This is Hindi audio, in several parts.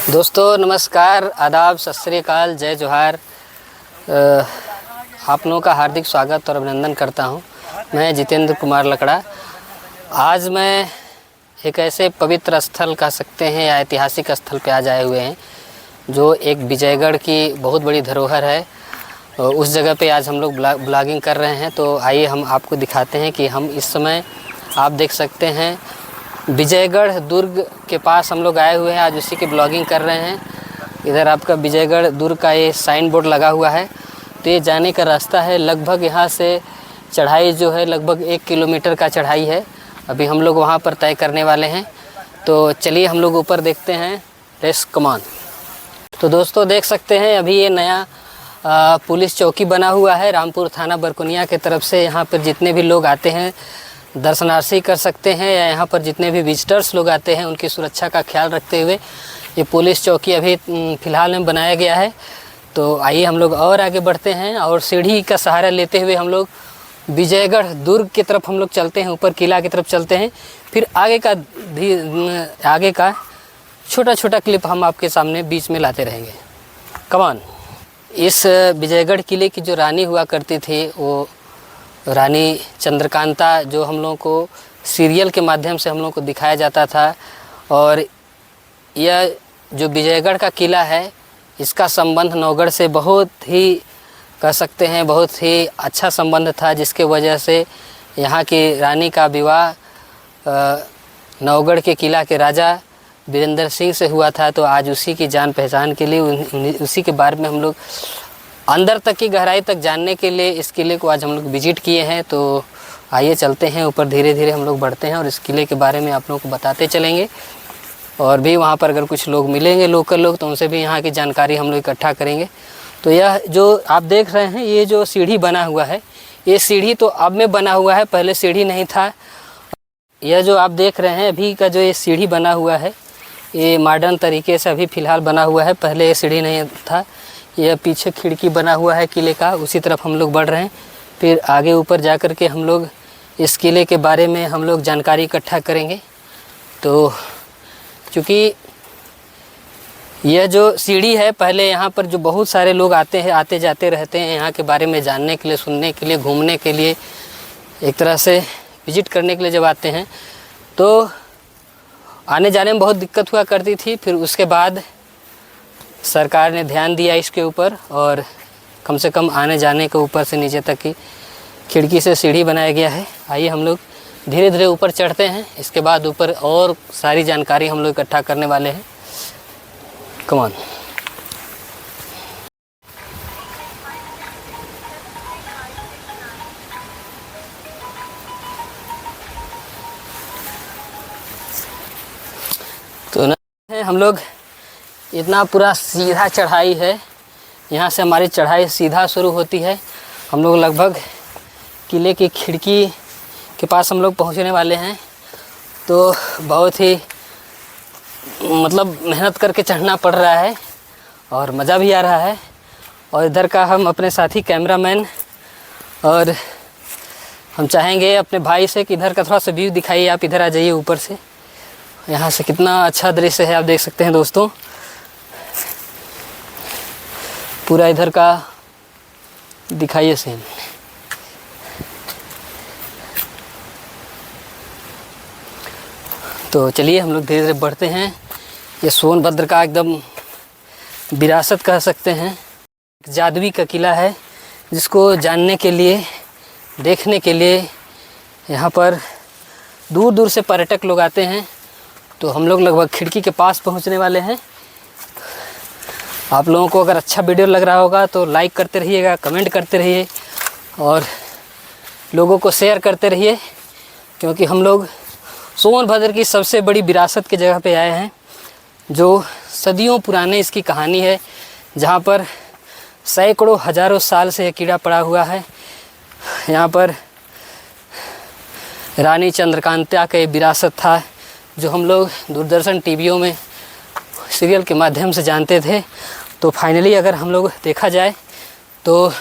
दोस्तों नमस्कार, आदाब, सत श्री अकाल, जय जोहार। आप लोगों का हार्दिक स्वागत और अभिनंदन करता हूं। मैं जितेंद्र कुमार लकड़ा। आज मैं एक ऐसे पवित्र स्थल कह सकते हैं या ऐतिहासिक स्थल पे आज आए हुए हैं जो एक विजयगढ़ की बहुत बड़ी धरोहर है। उस जगह पे आज हम लोग ब्लॉगिंग कर रहे हैं। तो आइए हम आपको दिखाते हैं कि हम इस समय, आप देख सकते हैं, विजयगढ़ दुर्ग के पास हम लोग आए हुए हैं। आज उसी की ब्लॉगिंग कर रहे हैं। इधर आपका विजयगढ़ दुर्ग का ये साइन बोर्ड लगा हुआ है। तो ये जाने का रास्ता है। लगभग यहाँ से चढ़ाई जो है लगभग 1 किलोमीटर का चढ़ाई है। अभी हम लोग वहाँ पर तय करने वाले हैं। तो चलिए हम लोग ऊपर देखते हैं। Let's come on. तो दोस्तों देख सकते हैं अभी ये नया पुलिस चौकी बना हुआ है रामपुर थाना बरकुनिया के तरफ से। यहाँ पर जितने भी लोग आते हैं दर्शनार्थी कर सकते हैं, या यहाँ पर जितने भी विजिटर्स लोग आते हैं उनकी सुरक्षा का ख्याल रखते हुए ये पुलिस चौकी अभी फ़िलहाल में बनाया गया है। तो आइए हम लोग और आगे बढ़ते हैं और सीढ़ी का सहारा लेते हुए हम लोग विजयगढ़ दुर्ग की तरफ हम लोग चलते हैं, ऊपर किला की तरफ चलते हैं। फिर आगे का छोटा छोटा क्लिप हम आपके सामने बीच में लाते रहेंगे। कमान। इस विजयगढ़ किले की जो रानी हुआ करती थी वो रानी चंद्रकांता, जो हम लोगों को सीरियल के माध्यम से हम लोगों को दिखाया जाता था। और यह जो विजयगढ़ का किला है इसका संबंध नौगढ़ से बहुत ही कह सकते हैं बहुत ही अच्छा संबंध था, जिसके वजह से यहाँ की रानी का विवाह नौगढ़ के किला के राजा वीरेंद्र सिंह से हुआ था। तो आज उसी की जान पहचान के लिए उसी के बारे में हम लोग अंदर तक की गहराई तक जानने के लिए इस किले को आज हम लोग विजिट किए हैं। तो आइए चलते हैं ऊपर, धीरे धीरे हम लोग बढ़ते हैं और इस किले के बारे में आप लोगों को बताते चलेंगे। और भी वहाँ पर अगर कुछ लोग मिलेंगे लोकल लोग तो उनसे भी यहाँ की जानकारी हम लोग इकट्ठा करेंगे। तो यह जो आप देख रहे हैं ये जो सीढ़ी बना हुआ है, ये सीढ़ी तो अब में बना हुआ है, पहले सीढ़ी नहीं था। यह जो आप देख रहे हैं अभी का जो ये सीढ़ी बना हुआ है ये मॉडर्न तरीके से अभी फ़िलहाल बना हुआ है, पहले ये सीढ़ी नहीं था। यह पीछे खिड़की बना हुआ है किले का, उसी तरफ हम लोग बढ़ रहे हैं। फिर आगे ऊपर जा कर के हम लोग इस किले के बारे में हम लोग जानकारी इकट्ठा करेंगे। तो चूँकि यह जो सीढ़ी है, पहले यहाँ पर जो बहुत सारे लोग आते जाते रहते हैं यहाँ के बारे में जानने के लिए, सुनने के लिए, घूमने के लिए, एक तरह से विजिट करने के लिए जब आते हैं तो आने जाने में बहुत दिक्कत हुआ करती थी। फिर उसके बाद सरकार ने ध्यान दिया इसके ऊपर और कम से कम आने जाने के ऊपर से नीचे तक की खिड़की से सीढ़ी बनाया गया है। आइए हम लोग धीरे धीरे ऊपर चढ़ते हैं। इसके बाद ऊपर और सारी जानकारी हम लोग इकट्ठा करने वाले हैं। Come on. तो ना हम लोग इतना पूरा सीधा चढ़ाई है, यहाँ से हमारी चढ़ाई सीधा शुरू होती है। हम लोग लगभग किले की खिड़की के पास हम लोग पहुँचने वाले हैं। तो बहुत ही मतलब मेहनत करके चढ़ना पड़ रहा है और मज़ा भी आ रहा है। और इधर का हम अपने साथी कैमरामैन और हम चाहेंगे अपने भाई से कि इधर का थोड़ा सा व्यू दिखाइए। आप इधर आ जाइए ऊपर से, यहाँ से कितना अच्छा दृश्य है आप देख सकते हैं दोस्तों। पूरा इधर का दिखाइए सीन। तो चलिए हम लोग धीरे धीरे बढ़ते हैं। ये सोनभद्र का एकदम विरासत कह सकते हैं, जादुई का किला है जिसको जानने के लिए, देखने के लिए यहाँ पर दूर दूर से पर्यटक लोग आते हैं। तो हम लोग लगभग खिड़की के पास पहुँचने वाले हैं। आप लोगों को अगर अच्छा वीडियो लग रहा होगा तो लाइक करते रहिएगा, कमेंट करते रहिए और लोगों को शेयर करते रहिए, क्योंकि हम लोग सोनभद्र की सबसे बड़ी विरासत की जगह पे आए हैं जो सदियों पुराने इसकी कहानी है, जहाँ पर सैकड़ों हज़ारों साल से यह कीड़ा पड़ा हुआ है। यहाँ पर रानी चंद्रकांता का विरासत था जो हम लोग दूरदर्शन टीवियों में सीरियल के माध्यम से जानते थे। तो फाइनली अगर हम लोग देखा जाए तो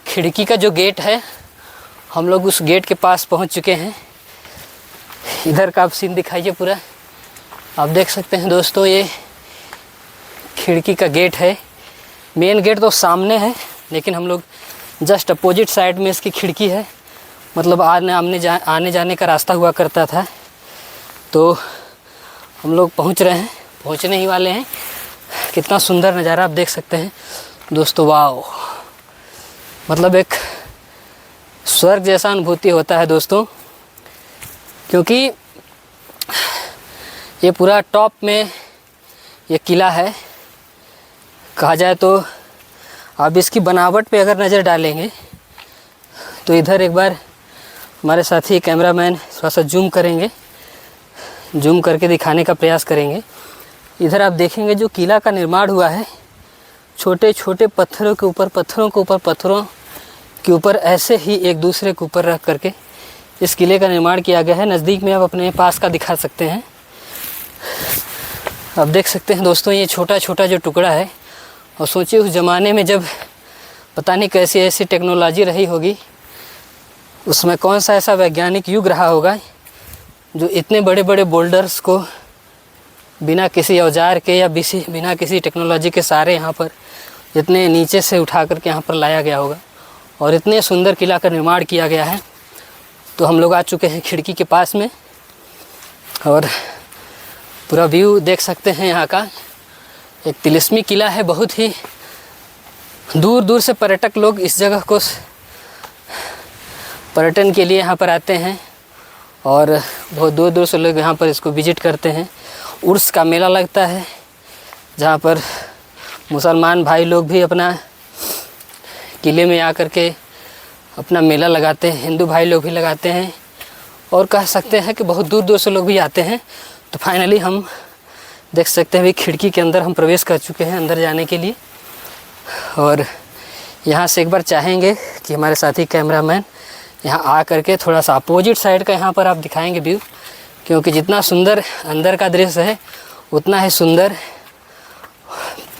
खिड़की का जो गेट है, हम लोग उस गेट के पास पहुंच चुके हैं। इधर का आप सीन दिखाइए पूरा, आप देख सकते हैं दोस्तों। खिड़की का गेट है। मेन गेट तो सामने है, लेकिन हम लोग जस्ट अपोजिट साइड में इसकी खिड़की है, मतलब आने जाने का रास्ता हुआ करता था। तो हम लोग पहुंचने ही वाले हैं। कितना सुंदर नज़ारा आप देख सकते हैं दोस्तों, वाह, मतलब एक स्वर्ग जैसा अनुभूति होता है दोस्तों, क्योंकि ये पूरा टॉप में ये किला है। कहा जाए तो आप इसकी बनावट पे अगर नज़र डालेंगे तो इधर एक बार हमारे साथी कैमरामैन थोड़ा सा जूम करके दिखाने का प्रयास करेंगे। इधर आप देखेंगे जो किला का निर्माण हुआ है, छोटे छोटे पत्थरों के ऊपर ऐसे ही एक दूसरे के ऊपर रख करके इस किले का निर्माण किया गया है। नज़दीक में आप अपने पास का दिखा सकते हैं। आप देख सकते हैं दोस्तों, ये छोटा छोटा जो टुकड़ा है, और सोचिए उस ज़माने में जब पता नहीं कैसी ऐसी टेक्नोलॉजी रही होगी, उसमें कौन सा ऐसा वैज्ञानिक युग रहा होगा जो इतने बड़े बड़े बोल्डर्स को बिना किसी औजार के या बिना किसी टेक्नोलॉजी के सारे यहाँ पर इतने नीचे से उठा करके यहाँ पर लाया गया होगा, और इतने सुंदर किला का निर्माण किया गया है। तो हम लोग आ चुके हैं खिड़की के पास में, और पूरा व्यू देख सकते हैं यहाँ का। एक तिलिस्मी किला है, बहुत ही दूर दूर से पर्यटक लोग इस जगह को पर्यटन के लिए यहाँ पर आते हैं, और बहुत दूर दूर से लोग यहाँ पर इसको विज़िट करते हैं। उर्स का मेला लगता है, जहाँ पर मुसलमान भाई लोग भी अपना किले में आकर के अपना मेला लगाते हैं, हिंदू भाई लोग भी लगाते हैं, और कह सकते हैं कि बहुत दूर दूर से लोग भी आते हैं। तो फाइनली हम देख सकते हैं, खिड़की के अंदर हम प्रवेश कर चुके हैं अंदर जाने के लिए। और यहाँ से एक बार चाहेंगे कि हमारे साथी कैमरामैन यहाँ आ करके थोड़ा सा अपोजिट साइड का यहाँ पर आप दिखाएंगे व्यू, क्योंकि जितना सुंदर अंदर का दृश्य है उतना ही सुंदर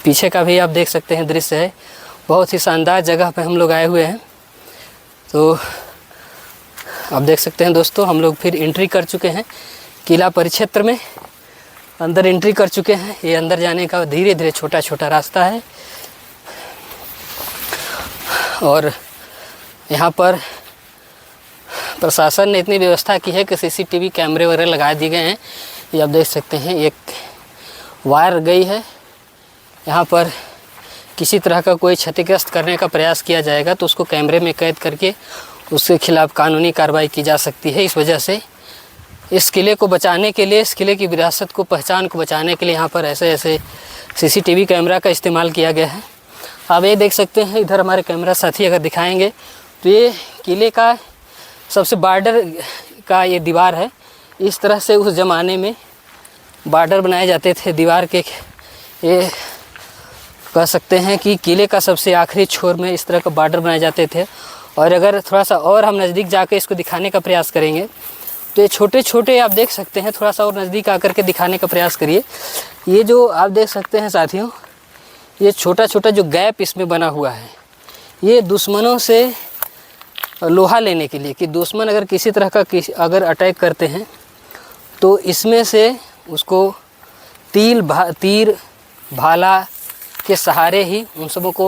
पीछे का भी आप देख सकते हैं दृश्य है। बहुत ही शानदार जगह पे हम लोग आए हुए हैं। तो आप देख सकते हैं दोस्तों, हम लोग फिर एंट्री कर चुके हैं किला परिक्षेत्र में, अंदर एंट्री कर चुके हैं। ये अंदर जाने का धीरे धीरे छोटा छोटा रास्ता है, और यहाँ पर प्रशासन ने इतनी व्यवस्था की है कि सीसीटीवी कैमरे वगैरह लगा दिए गए हैं। ये आप देख सकते हैं, एक वायर गई है, यहाँ पर किसी तरह का कोई क्षतिग्रस्त करने का प्रयास किया जाएगा तो उसको कैमरे में कैद करके उसके खिलाफ़ कानूनी कार्रवाई की जा सकती है। इस वजह से इस किले को बचाने के लिए, इस किले की विरासत को, पहचान को बचाने के लिए यहाँ पर ऐसे ऐसे सीसीटीवी कैमरा का इस्तेमाल किया गया है। आप ये देख सकते हैं, इधर हमारे कैमरा साथी अगर दिखाएंगे तो ये किले का सबसे बॉर्डर का ये दीवार है। इस तरह से उस ज़माने में बॉर्डर बनाए जाते थे दीवार के। ये कह सकते हैं कि किले का सबसे आखिरी छोर में इस तरह का बॉर्डर बनाए जाते थे। और अगर थोड़ा सा और हम नज़दीक जाके इसको दिखाने का प्रयास करेंगे तो ये छोटे छोटे आप देख सकते हैं, थोड़ा सा और नज़दीक आकर के दिखाने का प्रयास करिए। ये जो आप देख सकते हैं साथियों, ये छोटा छोटा जो गैप इसमें बना हुआ है, ये दुश्मनों से लोहा लेने के लिए, कि दुश्मन अगर किसी तरह का अगर अटैक करते हैं तो इसमें से उसको तीर भाला के सहारे ही उन सबों को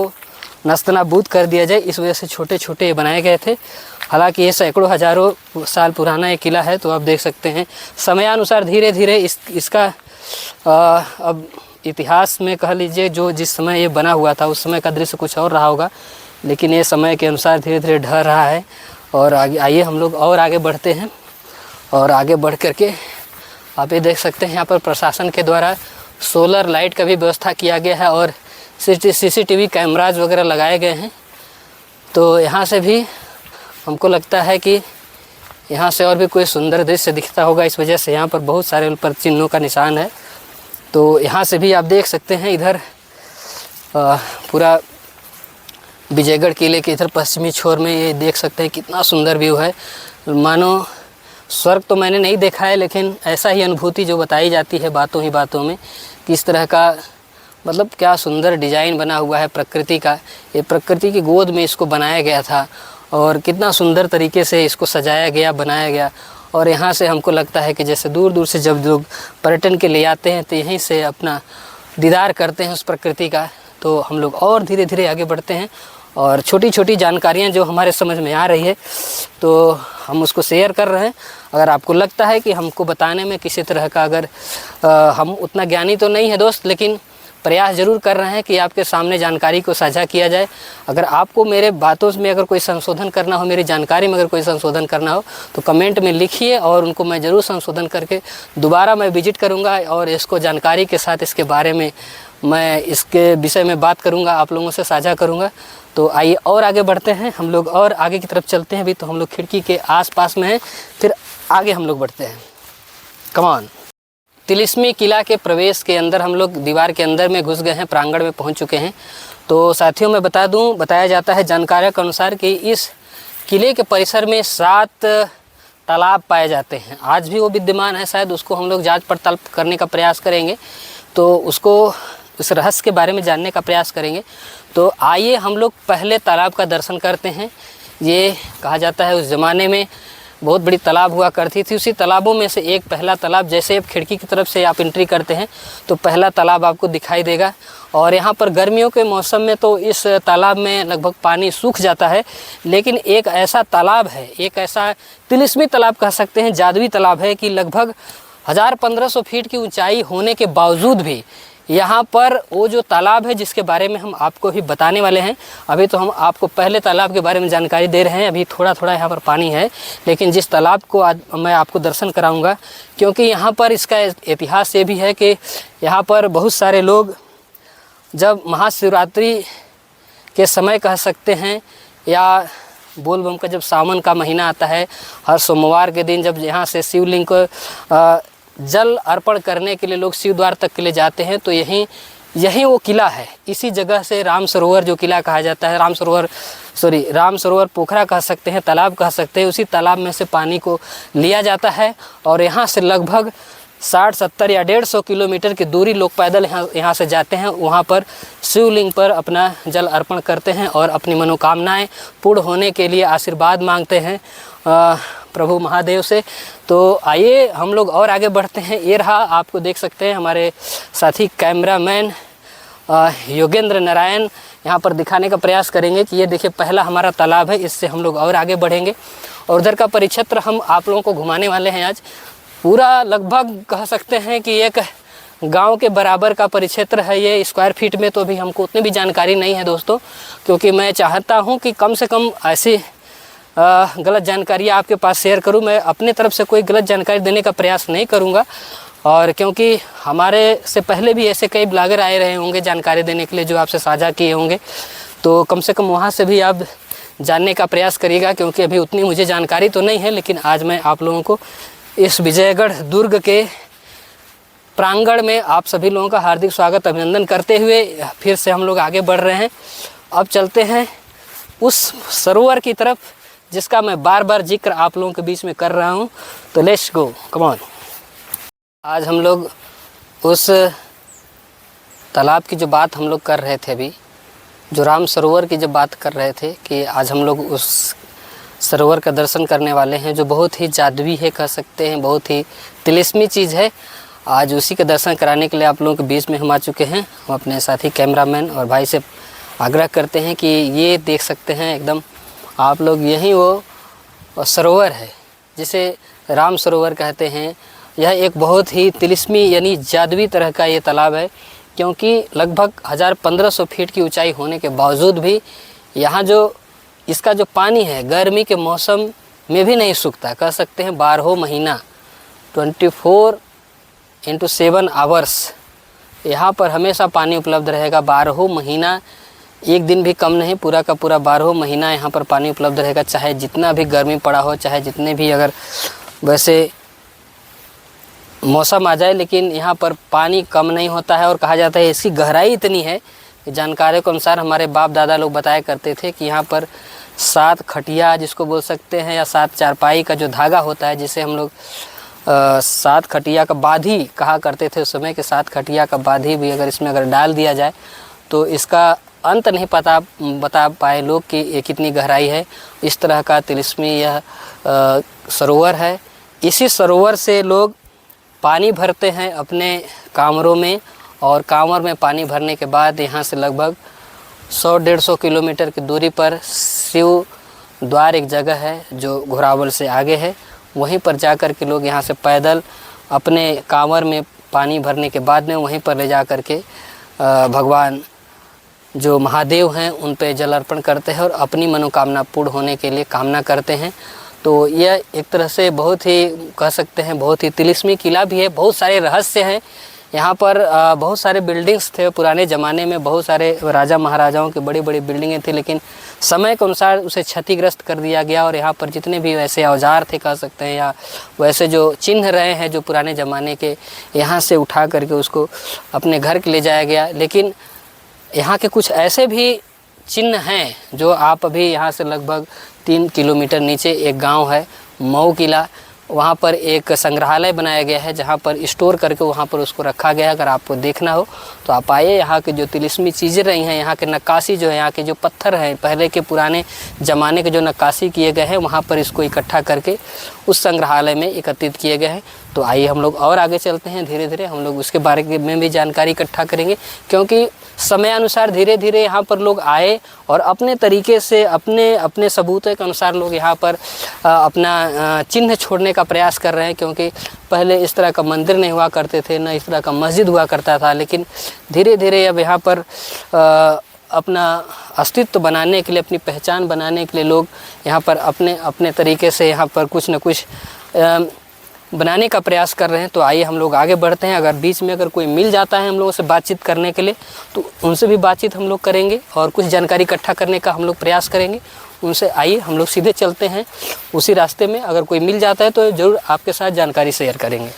नस्तनाबूद कर दिया जाए। इस वजह से छोटे छोटे बनाए गए थे। हालांकि ये सैकड़ों हज़ारों साल पुराना एक किला है। तो आप देख सकते हैं समयानुसार धीरे धीरे इसका अब इतिहास में कह लीजिए जो जिस समय ये बना हुआ था उस समय का दृश्य कुछ और रहा होगा, लेकिन ये समय के अनुसार धीरे धीरे ढह रहा है। और आइए हम लोग और आगे बढ़ते हैं, और आगे बढ़ करके आप ये देख सकते हैं यहाँ पर प्रशासन के द्वारा सोलर लाइट का भी व्यवस्था किया गया है, और सीसीटीवी कैमराज वगैरह लगाए गए हैं। तो यहाँ से भी हमको लगता है कि यहाँ से और भी कोई सुंदर दृश्य दिखता होगा। इस वजह से यहाँ पर बहुत सारे उन पर चिन्हों का निशान है। तो यहाँ से भी आप देख सकते हैं, इधर पूरा विजयगढ़ किले के इधर पश्चिमी छोर में ये देख सकते हैं कितना सुंदर व्यू है। मानो स्वर्ग तो मैंने नहीं देखा है, लेकिन ऐसा ही अनुभूति जो बताई जाती है बातों ही बातों में, किस तरह का मतलब क्या सुंदर डिज़ाइन बना हुआ है प्रकृति का। ये प्रकृति की गोद में इसको बनाया गया था, और कितना सुंदर तरीके से इसको सजाया गया, बनाया गया। और यहाँ से हमको लगता है कि जैसे दूर दूर से जब लोग पर्यटन के लिए आते हैं तो यहीं से अपना दीदार करते हैं उस प्रकृति का, तो हम लोग और धीरे धीरे आगे बढ़ते हैं और छोटी छोटी जानकारियाँ जो हमारे समझ में आ रही है तो हम उसको शेयर कर रहे हैं। अगर आपको लगता है कि हमको बताने में किसी तरह का अगर हम उतना ज्ञानी तो नहीं है दोस्त, लेकिन प्रयास ज़रूर कर रहे हैं कि आपके सामने जानकारी को साझा किया जाए। अगर आपको मेरे बातों में अगर कोई संशोधन करना हो, मेरी जानकारी में अगर कोई संशोधन करना हो तो कमेंट में लिखिए और उनको मैं ज़रूर संशोधन करके दोबारा मैं विजिट करूंगा और इसको जानकारी के साथ इसके बारे में मैं इसके विषय में बात करूंगा, आप लोगों से साझा करूंगा। तो आइए और आगे बढ़ते हैं, हम लोग और आगे की तरफ चलते हैं। अभी तो हम लोग खिड़की के आसपास में हैं, फिर आगे हम लोग बढ़ते हैं। Come on. तिलिस्मी किला के प्रवेश के अंदर हम लोग दीवार के अंदर में घुस गए हैं, प्रांगण में पहुंच चुके हैं। तो साथियों मैं बता दूं, बताया जाता है जानकारियों के अनुसार कि इस किले के परिसर में 7 तालाब पाए जाते हैं। आज भी वो विद्यमान है, शायद उसको हम लोग जांच पड़ताल करने का प्रयास करेंगे, तो उसको उस रहस्य के बारे में जानने का प्रयास करेंगे। तो आइए हम लोग पहले तालाब का दर्शन करते हैं। ये कहा जाता है उस ज़माने में बहुत बड़ी तालाब हुआ करती थी। उसी तालाबों में से एक पहला तालाब, जैसे आप खिड़की की तरफ से आप एंट्री करते हैं तो पहला तालाब आपको दिखाई देगा। और यहाँ पर गर्मियों के मौसम में तो इस तालाब में लगभग पानी सूख जाता है, लेकिन एक ऐसा तालाब है, एक ऐसा तिलिस्मी तालाब कह सकते हैं, जादुई तालाब है कि लगभग 1500 फीट की ऊंचाई होने के बावजूद भी यहाँ पर वो जो तालाब है जिसके बारे में हम आपको ही बताने वाले हैं। अभी तो हम आपको पहले तालाब के बारे में जानकारी दे रहे हैं, अभी थोड़ा थोड़ा यहाँ पर पानी है, लेकिन जिस तालाब को आज मैं आपको दर्शन कराऊंगा, क्योंकि यहाँ पर इसका इतिहास ये भी है कि यहाँ पर बहुत सारे लोग जब महाशिवरात्रि के समय कह सकते हैं या बोल बम का जब सावन का महीना आता है, हर सोमवार के दिन जब यहाँ से शिवलिंग को जल अर्पण करने के लिए लोग शिव द्वार तक के लिए जाते हैं, तो यही वो किला है। इसी जगह से राम सरोवर जो किला कहा जाता है, राम सरोवर पोखरा कह सकते हैं, तालाब कह सकते हैं, उसी तालाब में से पानी को लिया जाता है और यहाँ से लगभग 60-70 या 150 किलोमीटर की दूरी लोग पैदल यहाँ से जाते हैं। वहाँ पर शिवलिंग पर अपना जल अर्पण करते हैं और अपनी मनोकामनाएं पूर्ण होने के लिए आशीर्वाद मांगते हैं प्रभु महादेव से। तो आइए हम लोग और आगे बढ़ते हैं। ये रहा, आपको देख सकते हैं हमारे साथी कैमरामैन योगेंद्र नारायण यहाँ पर दिखाने का प्रयास करेंगे कि ये देखिए पहला हमारा तालाब है। इससे हम लोग और आगे बढ़ेंगे और उधर का परिक्षेत्र हम आप लोगों को घुमाने वाले हैं। आज पूरा लगभग कह सकते हैं कि एक गांव के बराबर का परिक्षेत्र है ये स्क्वायर फीट में। तो अभी हमको उतनी भी जानकारी नहीं है दोस्तों, क्योंकि मैं चाहता हूं कि कम से कम ऐसी गलत जानकारी आपके पास शेयर करूं। मैं अपने तरफ से कोई गलत जानकारी देने का प्रयास नहीं करूंगा, और क्योंकि हमारे से पहले भी ऐसे कई ब्लॉगर आए रहे होंगे जानकारी देने के लिए जो आपसे साझा किए होंगे, तो कम से कम वहाँ से भी आप जानने का प्रयास करिएगा, क्योंकि अभी उतनी मुझे जानकारी तो नहीं है। लेकिन आज मैं आप लोगों को इस विजयगढ़ दुर्ग के प्रांगण में आप सभी लोगों का हार्दिक स्वागत अभिनंदन करते हुए फिर से हम लोग आगे बढ़ रहे हैं। अब चलते हैं उस सरोवर की तरफ जिसका मैं बार बार जिक्र आप लोगों के बीच में कर रहा हूं। तो लेट्स गो, कम ऑन। आज हम लोग उस तालाब की जो बात हम लोग कर रहे थे, अभी जो राम सरोवर की जब बात कर रहे थे कि आज हम लोग उस सरोवर का दर्शन करने वाले हैं, जो बहुत ही जादुई है कह सकते हैं, बहुत ही तिलिस्मी चीज़ है। आज उसी के दर्शन कराने के लिए आप लोगों के बीच में हम आ चुके हैं। हम अपने साथी कैमरामैन और भाई से आग्रह करते हैं कि ये देख सकते हैं एकदम आप लोग, यही वो सरोवर है जिसे राम सरोवर कहते हैं। यह एक बहुत ही तिलिस्मी यानी जादुई तरह का ये तालाब है, क्योंकि लगभग 1500 फीट की ऊंचाई होने के बावजूद भी यहाँ जो इसका जो पानी है गर्मी के मौसम में भी नहीं सूखता। कह सकते हैं 12 महीना 24/7 आवर्स यहाँ पर हमेशा पानी उपलब्ध रहेगा। 12 महीना, एक दिन भी कम नहीं, पूरा का पूरा 12 महीना यहाँ पर पानी उपलब्ध रहेगा। चाहे जितना भी गर्मी पड़ा हो, चाहे जितने भी अगर वैसे मौसम आ जाए, लेकिन यहाँ पर पानी कम नहीं होता है। और कहा जाता है इसकी गहराई इतनी है कि जानकारियों के अनुसार हमारे बाप दादा लोग बताया करते थे कि यहाँ पर 7 खटिया जिसको बोल सकते हैं, या 7 चारपाई का जो धागा होता है, जिसे हम लोग 7 खटिया का बाधी कहा करते थे उस समय के। 7 खटिया का बाधी भी अगर इसमें अगर डाल दिया जाए तो इसका अंत नहीं बता पाए लोग कि ये कितनी गहराई है। इस तरह का तिलिस्मी यह सरोवर है। इसी सरोवर से लोग पानी भरते हैं अपने कामरों में और कांवर में पानी भरने के बाद यहाँ से लगभग 100-150 किलोमीटर की दूरी पर शिव द्वार एक जगह है जो घोरावल से आगे है। वहीं पर जाकर के लोग यहाँ से पैदल अपने कांवर में पानी भरने के बाद में वहीं पर ले जा कर के भगवान जो महादेव हैं उन पे जल अर्पण करते हैं और अपनी मनोकामना पूर्ण होने के लिए कामना करते हैं। तो यह एक तरह से बहुत ही कह सकते हैं बहुत ही तिलिस्मी किला भी है। बहुत सारे रहस्य हैं यहाँ पर। बहुत सारे बिल्डिंग्स थे पुराने ज़माने में, बहुत सारे राजा महाराजाओं की बड़ी बड़ी बिल्डिंगें थी, लेकिन समय के अनुसार उसे क्षतिग्रस्त कर दिया गया। और यहाँ पर जितने भी वैसे औजार थे कह सकते हैं या वैसे जो चिन्ह रहे हैं जो पुराने ज़माने के, यहाँ से उठा करके उसको अपने घर के ले जाया गया। लेकिन यहाँ के कुछ ऐसे भी चिन्ह हैं जो आप अभी यहाँ से लगभग 3 किलोमीटर नीचे एक गांव है मऊ किला, वहाँ पर एक संग्रहालय बनाया गया है जहाँ पर स्टोर करके वहाँ पर उसको रखा गया है। अगर आपको देखना हो तो आप आइए। यहाँ के जो तिलिस्मी चीज़ें रही हैं, यहाँ के नक्काशी जो है, यहाँ के जो पत्थर हैं पहले के पुराने ज़माने के जो नक्काशी किए गए हैं वहाँ पर इसको इकट्ठा करके उस संग्रहालय में एकत्रित किए गए हैं। तो आइए हम लोग और आगे चलते हैं। धीरे धीरे हम लोग उसके बारे में भी जानकारी इकट्ठा करेंगे, क्योंकि समय अनुसार धीरे धीरे यहाँ पर लोग आए और अपने तरीके से अपने सबूतों के अनुसार लोग यहाँ पर अपना चिन्ह छोड़ने का प्रयास कर रहे हैं। क्योंकि पहले इस तरह का मंदिर नहीं हुआ करते थे, न इस तरह का मस्जिद हुआ करता था, लेकिन धीरे धीरे अब यहाँ पर अपना अस्तित्व बनाने के लिए, अपनी पहचान बनाने के लिए लोग यहाँ पर अपने तरीके से यहाँ पर कुछ न कुछ बनाने का प्रयास कर रहे हैं। तो आइए हम लोग आगे बढ़ते हैं। अगर बीच में अगर कोई मिल जाता है हम लोगों से बातचीत करने के लिए तो उनसे भी बातचीत हम लोग करेंगे और कुछ जानकारी इकट्ठा करने का हम लोग प्रयास करेंगे उनसे। आइए हम लोग सीधे चलते हैं उसी रास्ते में। अगर कोई मिल जाता है तो ज़रूर आपके साथ जानकारी शेयर करेंगे।